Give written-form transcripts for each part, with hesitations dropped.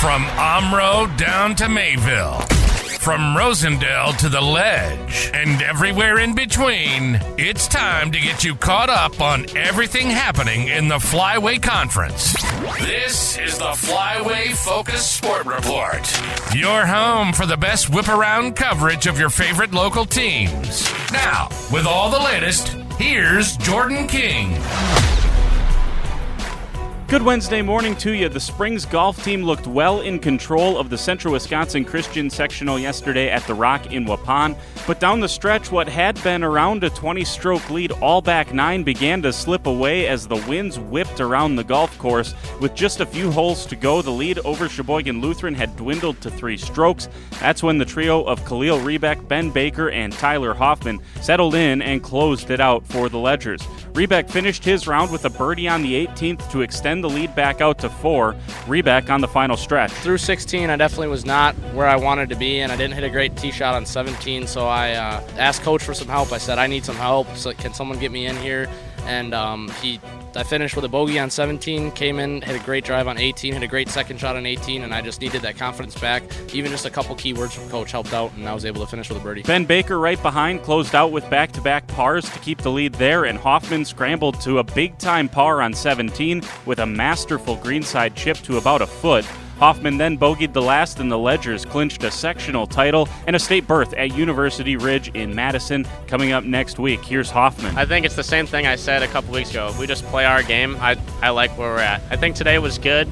From Omro down to Mayville, from Rosendale to the Ledge, and everywhere in between, it's time to get you caught up on everything happening in the Flyway Conference. This is the Flyway Focus Sport Report, your home for the best whip-around coverage of your favorite local teams. Now, with all the latest, here's Jordan King. Good Wednesday morning to you. The Springs golf team looked well in control of the Central Wisconsin Christian Sectional yesterday at the Rock in Waupun, but down the stretch, what had been around a 20-stroke lead all back nine began to slip away as the winds whipped around the golf course. With just a few holes to go, the lead over Sheboygan Lutheran had dwindled to 3 strokes. That's when the trio of Khalil Rebeck, Ben Baker, and Tyler Hoffman settled in and closed it out for the Ledgers. Rebeck finished his round with a birdie on the 18th to extend the lead back out to 4. Rebeck on the final stretch. Through 16, I definitely was not where I wanted to be, and I didn't hit a great tee shot on 17, so I asked Coach for some help. I said, I need some help, so can someone get me in here? And I finished with a bogey on 17, came in, hit a great drive on 18, hit a great second shot on 18, and I just needed that confidence back. Even just a couple key words from Coach helped out, and I was able to finish with a birdie. Ben Baker right behind closed out with back-to-back pars to keep the lead there, and Hoffman scrambled to a big-time par on 17 with a masterful greenside chip to about a foot. Hoffman then bogeyed the last, and the Ledgers clinched a sectional title and a state berth at University Ridge in Madison coming up next week. Here's Hoffman. I think it's the same thing I said a couple weeks ago. We just play our game. I like where we're at. I think today was good.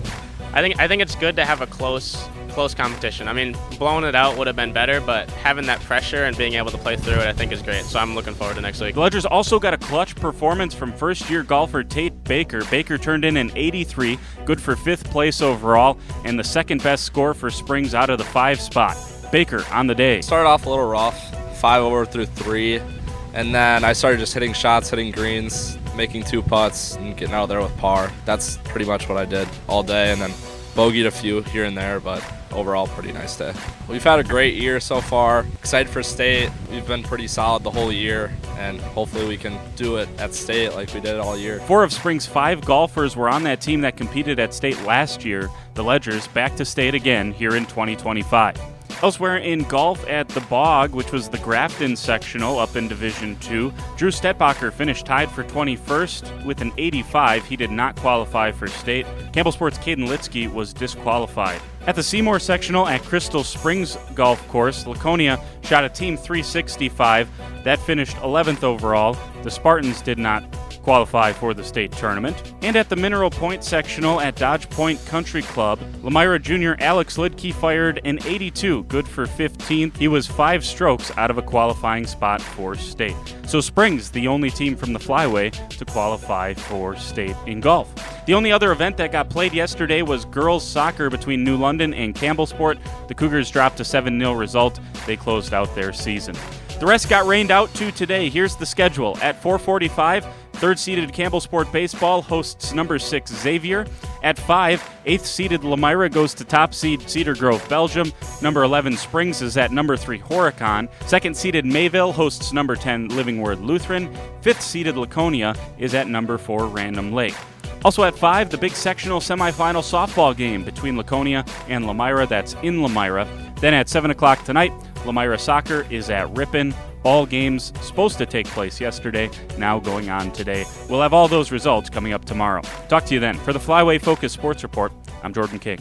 I think it's good to have a close competition. I mean, blowing it out would have been better, but having that pressure and being able to play through it, I think is great. So I'm looking forward to next week. The Ledgers also got a clutch performance from first-year golfer Tate Baker. Baker turned in an 83, good for 5th place overall, and the second-best score for Springs out of the 5 spot. Baker on the day. Started off a little rough, 5 over through 3, and then I started just hitting shots, hitting greens, making 2 putts, and getting out there with par. That's pretty much what I did all day, and then bogeyed a few here and there, but overall pretty nice day. We've had a great year so far. Excited for state. We've been pretty solid the whole year, and hopefully we can do it at state like we did all year. 4 of Springs' 5 golfers were on that team that competed at state last year. The Ledgers back to state again here in 2025. Elsewhere in golf at the Bog, which was the Grafton sectional up in Division II, Drew Stetbacher finished tied for 21st with an 85. He did not qualify for state. Campbell Sports' Caden Litsky was disqualified. At the Seymour sectional at Crystal Springs Golf Course, Laconia shot a team 365. That finished 11th overall. The Spartans did not qualify for the state tournament. And at the Mineral Point sectional at Dodge Point Country Club, Lamira junior Alex Lidke fired an 82, good for 15th. He was 5 strokes out of a qualifying spot for state. So Springs, the only team from the Flyway to qualify for state in golf. The only other event that got played yesterday was girls soccer between New London and Campbellsport. The Cougars dropped a 7-0 result. They closed out their season. The rest got rained out too today. Here's the schedule. At 4:45, 3rd-seeded Campbellsport Baseball hosts number 6 Xavier. At 5, 8th-seeded Lamira goes to top seed Cedar Grove, Belgium. Number 11 Springs is at number 3 Horicon. 2nd-seeded Mayville hosts number 10 Living Word Lutheran. 5th-seeded Laconia is at number 4 Random Lake. Also at 5, the big sectional semifinal softball game between Laconia and Lamira. That's in Lamira. Then at 7 o'clock tonight, Lamira Soccer is at Ripon. All games supposed to take place yesterday, now going on today. We'll have all those results coming up tomorrow. Talk to you then. For the Flyway Focus Sports Report, I'm Jordan King.